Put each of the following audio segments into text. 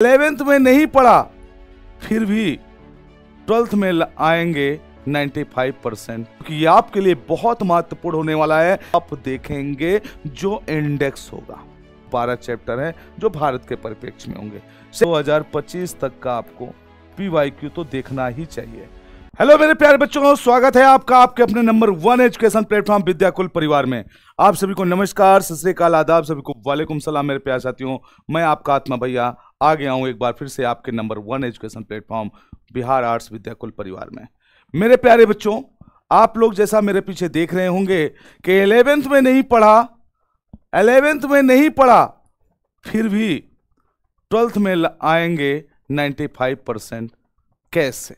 11th में नहीं पढ़ा फिर भी 12th में आएंगे 95%, क्योंकि ये आपके लिए बहुत महत्वपूर्ण होने वाला है। आप देखेंगे जो इंडेक्स होगा, 12 चैप्टर हैं जो भारत के परिप्रेक्ष्य में होंगे। 2025 तक का आपको PYQ तो देखना ही चाहिए। हेलो मेरे प्यारे बच्चों, स्वागत है आपका आपके अपने नंबर 1 एजुकेशन प्लेटफॉर्म विद्याकुल परिवार में। आप सभी को नमस्कार, सत श्री अकाल, आदाब, सभी को वालेकुम सलाम मेरे प्यारे साथियों। मैं आपका आत्मा भैया आ गया हूं एक बार फिर से आपके number 1 education platform Bihar arts Vidyakul परिवार में। मेरे प्यारे बच्चों, आप लोग जैसा मेरे पीछे देख रहे होंगे कि 11th में नहीं पढ़ा फिर भी 12th में आएंगे 95%, कैसे?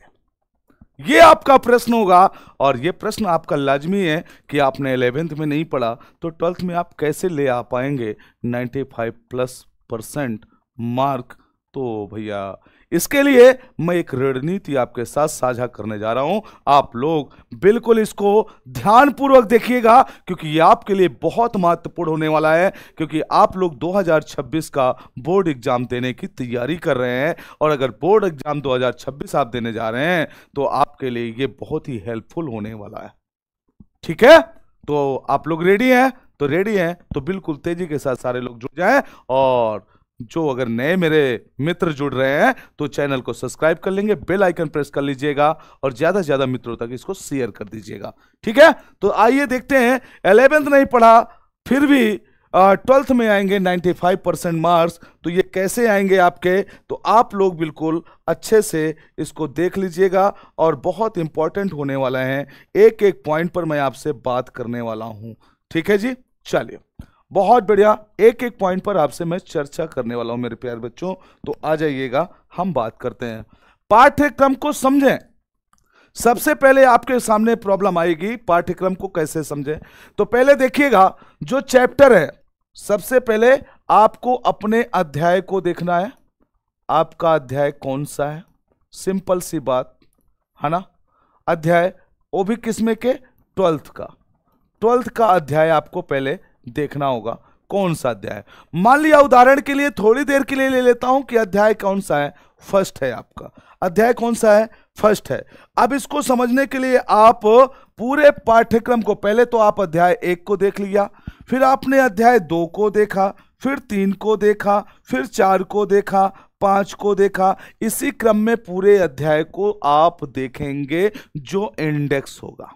ये आपका प्रश्न होगा और ये प्रश्न आपका लाजमी है कि आपने 11th में नहीं पढ़ा तो 12th में आप कैसे ले आ पाएंगे 95+% मार्क। तो भैया इसके लिए मैं एक रणनीति आपके साथ साझा करने जा रहा हूं। आप लोग बिल्कुल इसको ध्यानपूर्वक देखिएगा, क्योंकि ये आपके लिए बहुत महत्वपूर्ण होने वाला है। क्योंकि आप लोग 2026 का बोर्ड एग्जाम देने की तैयारी कर रहे हैं, और अगर बोर्ड एग्जाम 2026 आप देने जा रहे हैं तो आपके लिए ये बहुत ही हेल्पफुल होने वाला है। ठीक है, तो आप लोग रेडी हैं? तो रेडी हैं तो बिल्कुल तेजी के साथ सारे लोग जुड़ जाएं, और जो अगर नए मेरे मित्र जुड़ रहे हैं तो चैनल को सब्सक्राइब कर लेंगे, बेल आइकन प्रेस कर लीजिएगा और ज्यादा से ज्यादा मित्रों तक इसको शेयर कर दीजिएगा। ठीक है, तो आइए देखते हैं। 11th नहीं पढ़ा फिर भी 12th में आएंगे 95% मार्क्स, तो ये कैसे आएंगे आपके? तो आप लोग बिल्कुल अच्छे से इसको देख लीजिएगा और बहुत इंपॉर्टेंट होने वाला है। एक एक पॉइंट पर मैं आपसे बात करने वाला हूं। ठीक है जी, चलिए बहुत बढ़िया, एक एक पॉइंट पर आपसे मैं चर्चा करने वाला हूं मेरे प्यारे बच्चों। तो आ जाइएगा, हम बात करते हैं। पाठ्यक्रम को समझें। सबसे पहले आपके सामने प्रॉब्लम आएगी, पाठ्यक्रम को कैसे समझें। तो पहले देखिएगा जो चैप्टर है, सबसे पहले आपको अपने अध्याय को देखना है। आपका अध्याय कौन सा है? सिंपल सी बात है ना। अध्याय वो भी किसमें के? 12th का अध्याय आपको पहले देखना होगा। कौन सा अध्याय? मान लिया उदाहरण के लिए थोड़ी देर के लिए ले लेता हूं कि अध्याय कौन सा है? फर्स्ट है आपका अध्याय। कौन सा है? फर्स्ट है। अब इसको समझने के लिए आप पूरे पाठ्यक्रम को, पहले तो आप अध्याय 1 को देख लिया, फिर आपने अध्याय 2 को देखा, फिर 3 को देखा, फिर 4 को देखा, 5 को देखा। इसी क्रम में पूरे अध्याय को आप देखेंगे जो इंडेक्स होगा।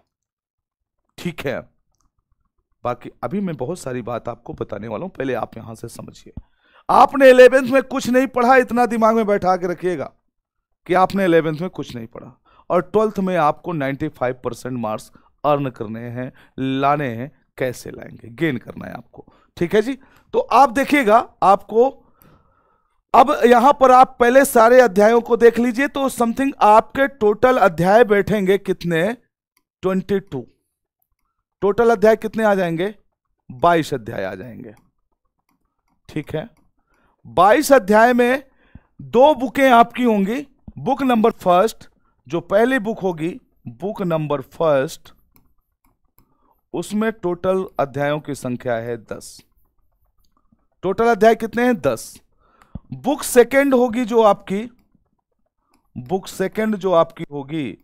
ठीक है, बाकी अभी मैं बहुत सारी बात आपको बताने वाला हूं, पहले आप यहां से समझिए। आपने 11th में कुछ नहीं पढ़ा, इतना दिमाग में बैठा के रखिएगा कि आपने 11th में कुछ नहीं पढ़ा, और 12th में आपको 95% मार्क्स अर्न करने हैं, लाने हैं। कैसे लाएंगे? गेन करना है आपको। ठीक है जी, तो आप देखिएगा, आपको अब यहां पर आप पहले सारे अध्यायों को देख लीजिए। तो समथिंग आपके टोटल अध्याय बैठेंगे कितने? 22। टोटल अध्याय कितने आ जाएंगे? 22 अध्याय आ जाएंगे। ठीक है, 22 अध्याय में 2 बुकें आपकी होंगी। बुक नंबर फर्स्ट, जो पहली बुक होगी, बुक नंबर फर्स्ट, उसमें टोटल अध्यायों की संख्या है 10। टोटल अध्याय कितने हैं? 10। बुक सेकंड होगी जो आपकी, बुक सेकंड जो आपकी होगी,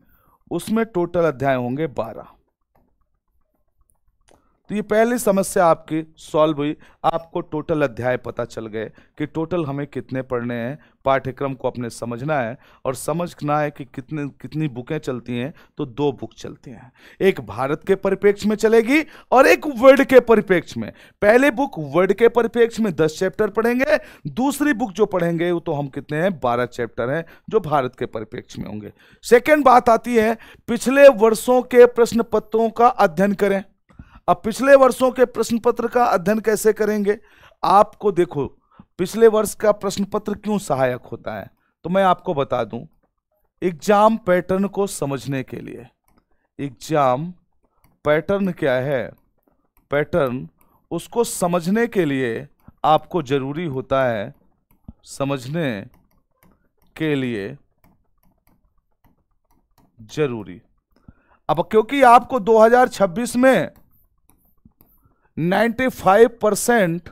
उसमें टोटल अध्याय होंगे 12। तो ये पहली समस्या आपकी सॉल्व हुई। आपको टोटल अध्याय पता चल गए कि टोटल हमें कितने पढ़ने हैं। पाठ्यक्रम को अपने समझना है, और समझना है कि कितनी बुकें चलती हैं। तो 2 बुक चलती हैं, एक भारत के परिप्रेक्ष्य में चलेगी और एक वर्ल्ड के परिप्रेक्ष्य में। पहले बुक वर्ल्ड के परिप्रेक्ष्य में 10 चैप्टर पढ़ेंगे, दूसरी बुक जो पढ़ेंगे वो तो हम कितने हैं? 12 चैप्टर हैं जो भारत के परिप्रेक्ष्य में होंगे। सेकेंड बात आती है, पिछले वर्षों के प्रश्न पत्रों का अध्ययन करें। अब पिछले वर्षों के प्रश्न पत्र का अध्ययन कैसे करेंगे? आपको देखो, पिछले वर्ष का प्रश्न पत्र क्यों सहायक होता है, तो मैं आपको बता दूं। एग्जाम पैटर्न को समझने के लिए, एग्जाम पैटर्न क्या है, पैटर्न उसको समझने के लिए आपको जरूरी होता है, समझने के लिए जरूरी। अब क्योंकि आपको 2026 में 95%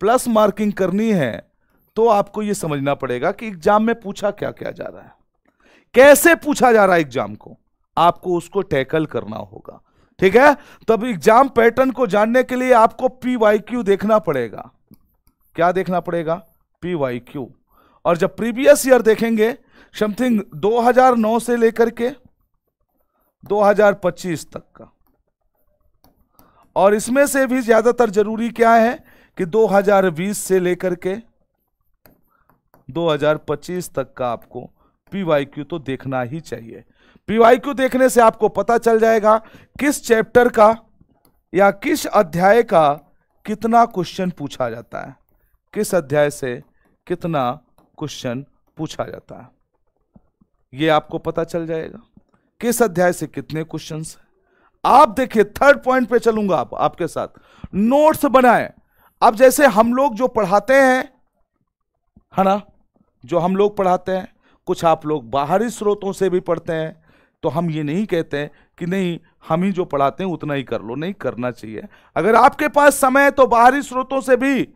प्लस मार्किंग करनी है, तो आपको यह समझना पड़ेगा कि एग्जाम में पूछा क्या क्या जा रहा है, कैसे पूछा जा रहा है एग्जाम को, आपको उसको टैकल करना होगा। ठीक है, तब एग्जाम पैटर्न को जानने के लिए आपको PYQ देखना पड़ेगा। क्या देखना पड़ेगा? PYQ। और जब प्रीवियस ईयर देखेंगे समथिंग 2009 से लेकर के 2025 तक का, और इसमें से भी ज्यादातर जरूरी क्या है कि 2020 से लेकर के 2025 तक का आपको PYQ तो देखना ही चाहिए। PYQ देखने से आपको पता चल जाएगा किस चैप्टर का या किस अध्याय का कितना क्वेश्चन पूछा जाता है, किस अध्याय से कितना क्वेश्चन पूछा जाता है, यह आपको पता चल जाएगा किस अध्याय से कितने क्वेश्चंस हैं। आप देखिए, थर्ड पॉइंट पे चलूंगा आपके साथ, नोट्स बनाएं। अब जैसे हम लोग जो पढ़ाते हैं, है ना, जो हम लोग पढ़ाते हैं, कुछ आप लोग बाहरी स्रोतों से भी पढ़ते हैं, तो हम ये नहीं कहते हैं कि नहीं हम ही जो पढ़ाते हैं उतना ही कर लो, नहीं करना चाहिए। अगर आपके पास समय है तो बाहरी स्रोतों से भी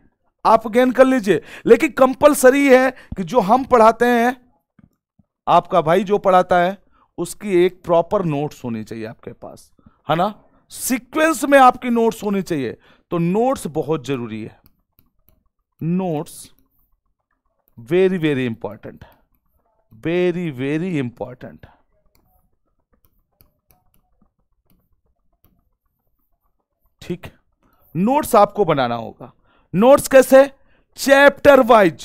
आप गेन कर लीजिए, लेकिन कंपलसरी है कि जो हम पढ़ाते हैं, आपका भाई जो पढ़ाता है, उसकी एक प्रॉपर नोट्स होनी चाहिए आपके पास, है ना, सीक्वेंस में आपकी नोट्स होनी चाहिए। तो नोट्स बहुत जरूरी है, notes very very important, very very important. ठीक, नोट्स आपको बनाना होगा। नोट्स कैसे? चैप्टर वाइज,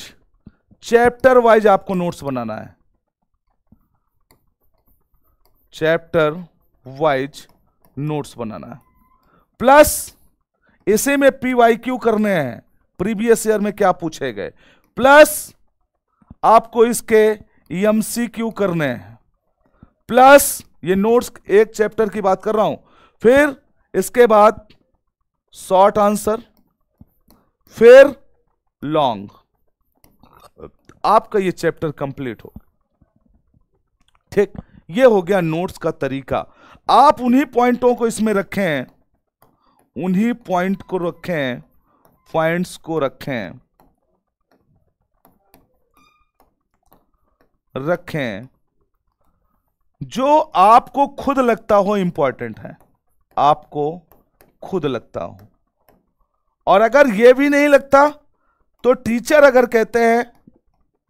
चैप्टर वाइज आपको नोट्स बनाना है, चैप्टर वाइज नोट्स बनाना है। प्लस इसे में PYQ करने हैं, प्रीवियस ईयर में क्या पूछे गए, प्लस आपको इसके MCQ करने हैं, प्लस ये नोट्स एक चैप्टर की बात कर रहा हूं, फिर इसके बाद शॉर्ट आंसर, फिर लॉन्ग, आपका ये चैप्टर कंप्लीट हो। ठीक, ये हो गया नोट्स का तरीका। आप उन्हीं पॉइंटों को इसमें रखें, उन्हीं पॉइंट को रखें, पॉइंट्स को रखें, जो आपको खुद लगता हो इंपॉर्टेंट है, आपको खुद लगता हो। और अगर यह भी नहीं लगता तो टीचर अगर कहते हैं,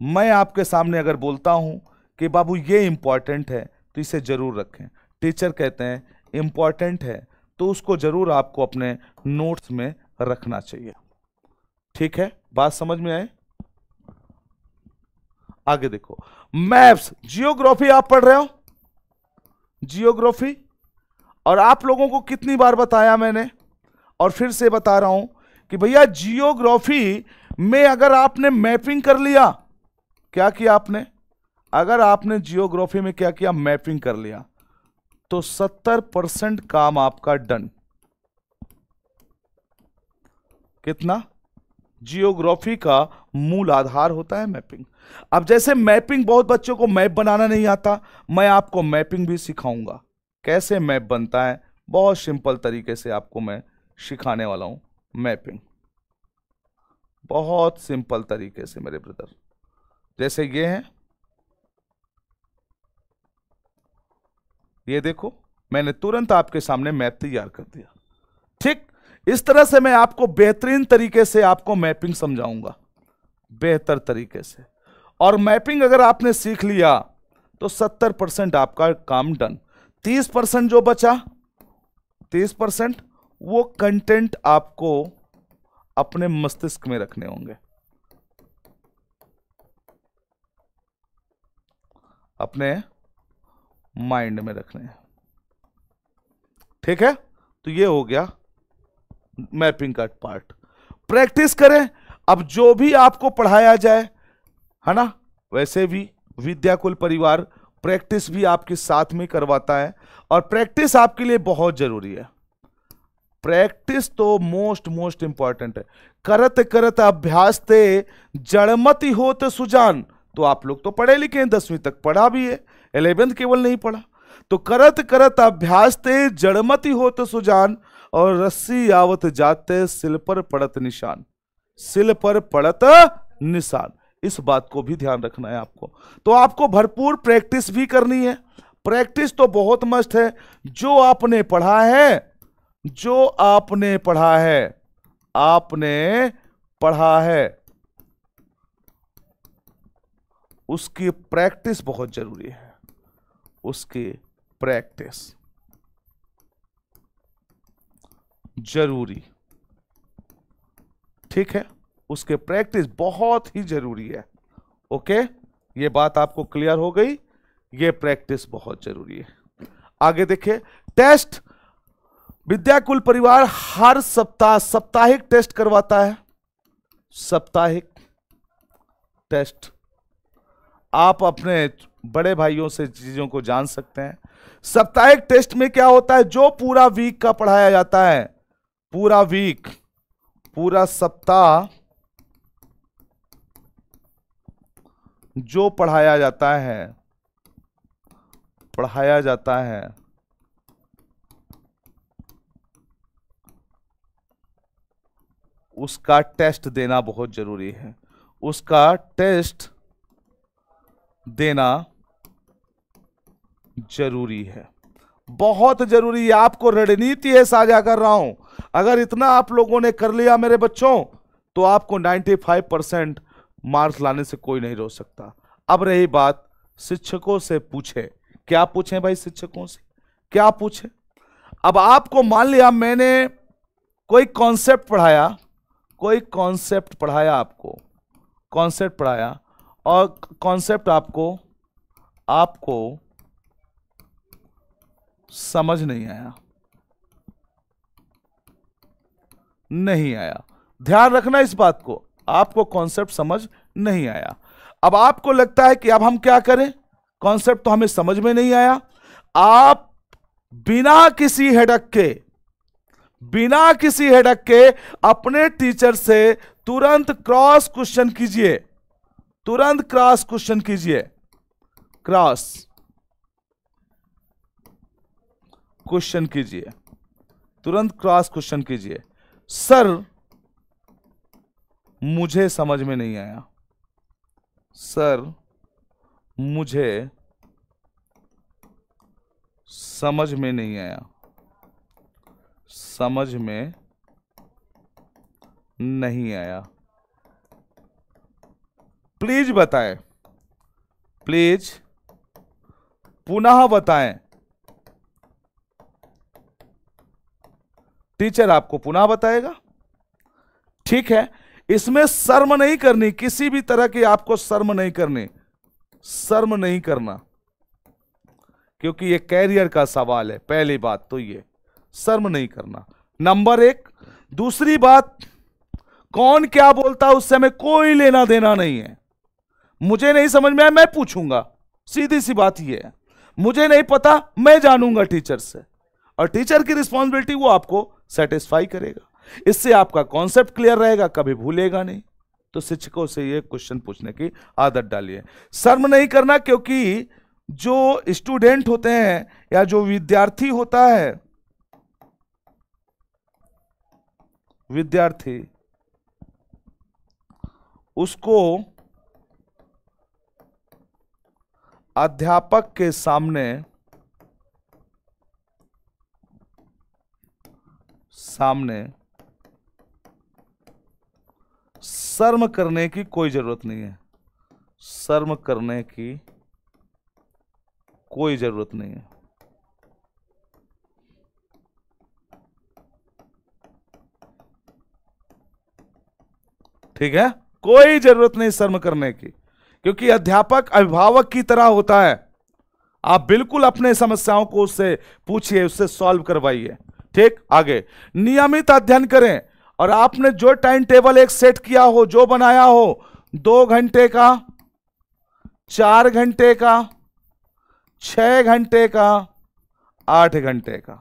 मैं आपके सामने अगर बोलता हूं कि बाबू ये इंपॉर्टेंट है तो इसे जरूर रखें, टीचर कहते हैं इंपॉर्टेंट है तो उसको जरूर आपको अपने नोट्स में रखना चाहिए। ठीक है, बात समझ में आए? आगे देखो, मैप्स, जियोग्राफी आप पढ़ रहे हो, जियोग्राफी, और आप लोगों को कितनी बार बताया मैंने, और फिर से बता रहा हूं कि भैया जियोग्राफी में अगर आपने मैपिंग कर लिया, क्या किया आपने, अगर आपने जियोग्राफी में क्या किया, मैपिंग कर लिया, तो 70% काम आपका डन। कितना? जियोग्राफी का मूल आधार होता है मैपिंग। अब जैसे मैपिंग, बहुत बच्चों को मैप बनाना नहीं आता, मैं आपको मैपिंग भी सिखाऊंगा, कैसे मैप बनता है, बहुत सिंपल तरीके से आपको मैं सिखाने वाला हूं मैपिंग, बहुत सिंपल तरीके से मेरे ब्रदर। जैसे ये है, ये देखो, मैंने तुरंत आपके सामने मैप तैयार कर दिया। ठीक, इस तरह से मैं आपको बेहतरीन तरीके से आपको मैपिंग समझाऊंगा, बेहतर तरीके से। और मैपिंग अगर आपने सीख लिया तो 70% आपका काम डन। 30% जो बचा, 30% वो कंटेंट आपको अपने मस्तिष्क में रखने होंगे, अपने माइंड में रखने हैं। ठीक है, तो ये हो गया मैपिंग का पार्ट। प्रैक्टिस करें। अब जो भी आपको पढ़ाया जाए, है ना, वैसे भी विद्याकुल परिवार प्रैक्टिस भी आपके साथ में करवाता है, और प्रैक्टिस आपके लिए बहुत जरूरी है। प्रैक्टिस तो मोस्ट इंपॉर्टेंट है। करत करत अभ्यास ते जड़मति होत सुजान। तो आप लोग तो पढ़े लिखे हैं, 10वीं तक पढ़ा भी है, 11th केवल नहीं पढ़ा। तो करत करत अभ्यास ते जड़मति होत सुजान, और रस्सी आवत जाते सिल पर पड़त निशान। सिल पर पड़त निशान। इस बात को भी ध्यान रखना है आपको। तो आपको भरपूर प्रैक्टिस भी करनी है। प्रैक्टिस तो बहुत मस्त है। जो आपने पढ़ा है, जो आपने पढ़ा है, आपने पढ़ा है, उसकी प्रैक्टिस बहुत जरूरी है। उसकी प्रैक्टिस जरूरी, ठीक है, उसके प्रैक्टिस बहुत ही जरूरी है। ओके, ये बात आपको क्लियर हो गई। ये प्रैक्टिस बहुत जरूरी है। आगे देखिए, टेस्ट। विद्याकुल परिवार हर सप्ताह साप्ताहिक टेस्ट करवाता है। साप्ताहिक टेस्ट आप अपने बड़े भाइयों से चीजों को जान सकते हैं। साप्ताहिक टेस्ट में क्या होता है, जो पूरा वीक का पढ़ाया जाता है, पूरा वीक, पूरा सप्ताह जो पढ़ाया जाता है, पढ़ाया जाता है, उसका टेस्ट देना बहुत जरूरी है। उसका टेस्ट देना जरूरी है, बहुत जरूरी है। आपको रणनीति है साझा कर रहा हूं। अगर इतना आप लोगों ने कर लिया मेरे बच्चों, तो आपको 95% मार्क्स लाने से कोई नहीं रोक सकता। अब रही बात, शिक्षकों से पूछे। क्या पूछें भाई, शिक्षकों से क्या पूछें? अब आपको मान लिया मैंने कोई कॉन्सेप्ट पढ़ाया, कोई कॉन्सेप्ट पढ़ाया, आपको कॉन्सेप्ट पढ़ाया, और कॉन्सेप्ट आपको समझ नहीं आया, नहीं आया। ध्यान रखना इस बात को, आपको कॉन्सेप्ट समझ नहीं आया। अब आपको लगता है कि अब हम क्या करें, कॉन्सेप्ट तो हमें समझ में नहीं आया। आप बिना किसी हेडक के अपने टीचर से तुरंत क्रॉस क्वेश्चन कीजिए, तुरंत क्रॉस क्वेश्चन कीजिए, क्रॉस क्वेश्चन कीजिए, तुरंत क्रॉस क्वेश्चन कीजिए। सर मुझे समझ में नहीं आया, सर मुझे समझ में नहीं आया, समझ में नहीं आया, प्लीज बताएं, प्लीज पुनः बताएं। टीचर आपको पुनः बताएगा, ठीक है। इसमें शर्म नहीं करनी, किसी भी तरह की आपको शर्म नहीं करनी, शर्म नहीं करना, क्योंकि ये कैरियर का सवाल है। पहली बात तो ये, शर्म नहीं करना, नंबर 1। दूसरी बात, कौन क्या बोलता है उससे हमें कोई लेना देना नहीं है। मुझे नहीं समझ में आया मैं पूछूंगा, सीधी सी बात ये है। मुझे नहीं पता मैं जानूंगा टीचर से, और टीचर की रिस्पॉन्सिबिलिटी वो आपको सेटिस्फाई करेगा। इससे आपका कॉन्सेप्ट क्लियर रहेगा, कभी भूलेगा नहीं। तो शिक्षकों से ये क्वेश्चन पूछने की आदत डालिए, शर्म नहीं करना। क्योंकि जो स्टूडेंट होते हैं या जो विद्यार्थी होता है, विद्यार्थी, उसको अध्यापक के सामने शर्म करने की कोई जरूरत नहीं है, शर्म करने की कोई जरूरत नहीं है। ठीक है, कोई जरूरत नहीं शर्म करने की, क्योंकि अध्यापक अभिभावक की तरह होता है। आप बिल्कुल अपने समस्याओं को उससे पूछिए, उससे सॉल्व करवाइए। ठीक, आगे नियमित अध्ययन करें, और आपने जो टाइम टेबल एक सेट किया हो, जो बनाया हो, 2 घंटे का, 4 घंटे का, 6 घंटे का, 8 घंटे का,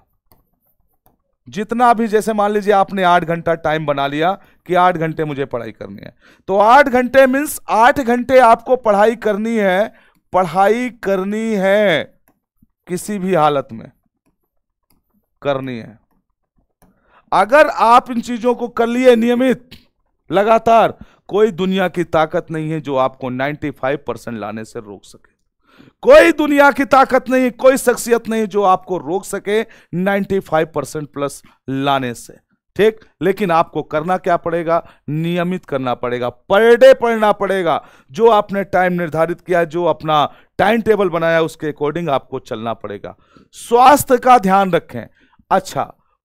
जितना भी, जैसे मान लीजिए आपने 8 घंटा टाइम बना लिया कि 8 घंटे मुझे पढ़ाई करनी है, तो 8 घंटे मीन्स 8 घंटे आपको पढ़ाई करनी है, पढ़ाई करनी है, किसी भी हालत में करनी है। अगर आप इन चीजों को कर लिए नियमित, लगातार, कोई दुनिया की ताकत नहीं है जो आपको 95% लाने से रोक सके। कोई दुनिया की ताकत नहीं, कोई शख्सियत नहीं जो आपको रोक सके 95% प्लस लाने से। ठीक, लेकिन आपको करना क्या पड़ेगा? नियमित करना पड़ेगा, पर डे पढ़ना पड़ेगा। जो आपने टाइम निर्धारित किया, जो अपना टाइम टेबल बनाया, उसके अकॉर्डिंग आपको चलना पड़ेगा। स्वास्थ्य का ध्यान रखें। अच्छा,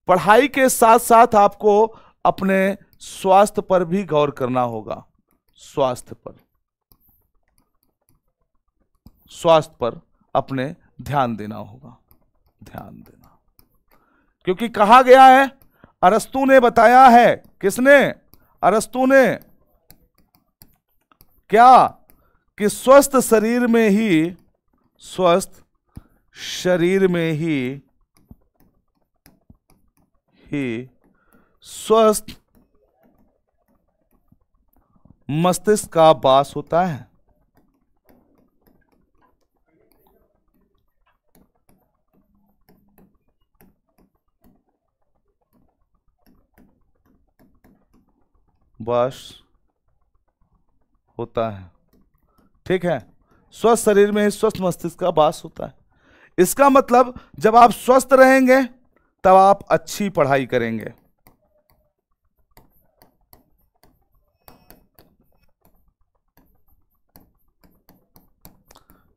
पढ़ाई के साथ साथ आपको अपने स्वास्थ्य पर भी गौर करना होगा। स्वास्थ्य पर अपने ध्यान देना होगा, ध्यान देना। क्योंकि कहा गया है, अरस्तु ने बताया है, किसने? अरस्तु ने। क्या? कि स्वस्थ शरीर में ही स्वस्थ मस्तिष्क का वास होता है। वास होता है, ठीक है। स्वस्थ शरीर में ही स्वस्थ मस्तिष्क का वास होता है। इसका मतलब जब आप स्वस्थ रहेंगे तब आप अच्छी पढ़ाई करेंगे।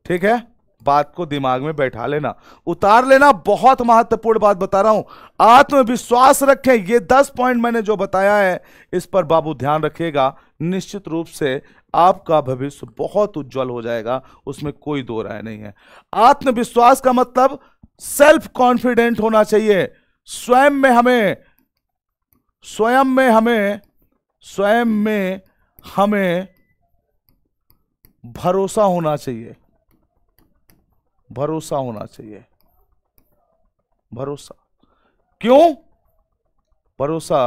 ठीक है, बात को दिमाग में बैठा लेना, उतार लेना। बहुत महत्वपूर्ण बात बता रहा हूं। आत्मविश्वास रखें। ये 10 पॉइंट मैंने जो बताया है, इस पर बाबू ध्यान रखिएगा। निश्चित रूप से आपका भविष्य बहुत उज्जवल हो जाएगा, उसमें कोई दो राय नहीं है। आत्मविश्वास का मतलब सेल्फ कॉन्फिडेंट होना चाहिए। स्वयं में हमें भरोसा होना चाहिए। भरोसा क्यों? भरोसा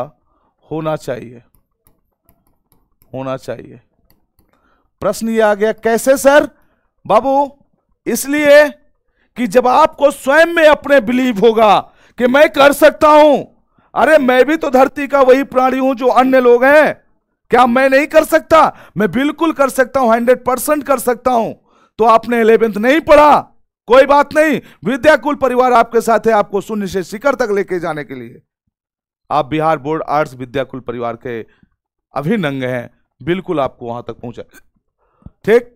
होना चाहिए। प्रश्न ये आ गया, कैसे सर? बाबू, इसलिए कि जब आपको स्वयं में अपने बिलीव होगा कि मैं कर सकता हूं। अरे मैं भी तो धरती का वही प्राणी हूं जो अन्य लोग हैं। क्या मैं नहीं कर सकता? मैं बिल्कुल कर सकता हूं, 100% कर सकता हूं। तो आपने 11th नहीं पढ़ा, कोई बात नहीं। विद्याकुल परिवार आपके साथ है, आपको शून्य से शिखर तक लेके जाने के लिए। आप बिहार बोर्ड आर्ट्स विद्याकुल परिवार के अभिन्न अंग हैं, बिल्कुल आपको वहां तक पहुंचा। ठीक,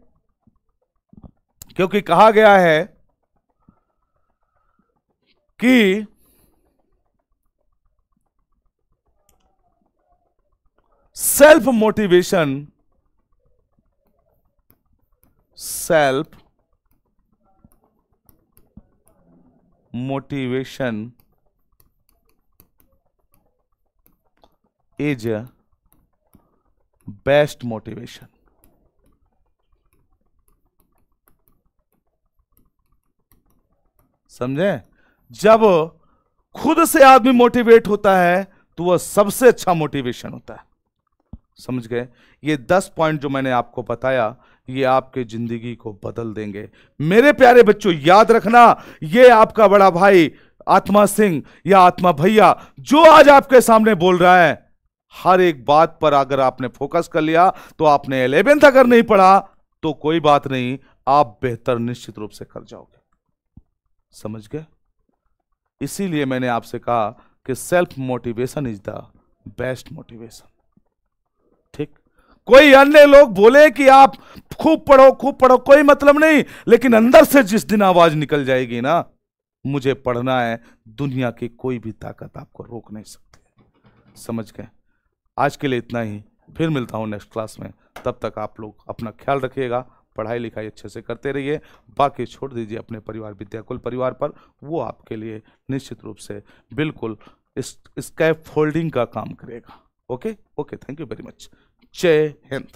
क्योंकि कहा गया है कि self motivation is a best motivation. समझे? जब खुद से आदमी मोटिवेट होता है तो वह सबसे अच्छा मोटिवेशन होता है। समझ गए? ये 10 पॉइंट जो मैंने आपको बताया, ये आपके जिंदगी को बदल देंगे। मेरे प्यारे बच्चों, याद रखना, ये आपका बड़ा भाई आत्मा सिंह या आत्मा भैया जो आज आपके सामने बोल रहा है, हर एक बात पर अगर आपने फोकस कर लिया तो आपने 11th अगर नहीं पढ़ा तो कोई बात नहीं, आप बेहतर निश्चित रूप से कर जाओगे। समझ गए? इसीलिए मैंने आपसे कहा कि self motivation is the best motivation. ठीक, कोई अन्य लोग बोले कि आप खूब पढ़ो, कोई मतलब नहीं, लेकिन अंदर से जिस दिन आवाज निकल जाएगी ना, मुझे पढ़ना है, दुनिया की कोई भी ताकत आपको रोक नहीं सकती। समझ गए? आज के लिए इतना ही, फिर मिलता हूं नेक्स्ट क्लास में। तब तक आप लोग अपना ख्याल रखिएगा, पढ़ाई लिखाई अच्छे से करते रहिए, बाकी छोड़ दीजिए अपने परिवार विद्याकुल परिवार पर। वो आपके लिए निश्चित रूप से बिल्कुल स्कैफ फोल्डिंग का काम करेगा। Okay, thank you very much. जय हिंद।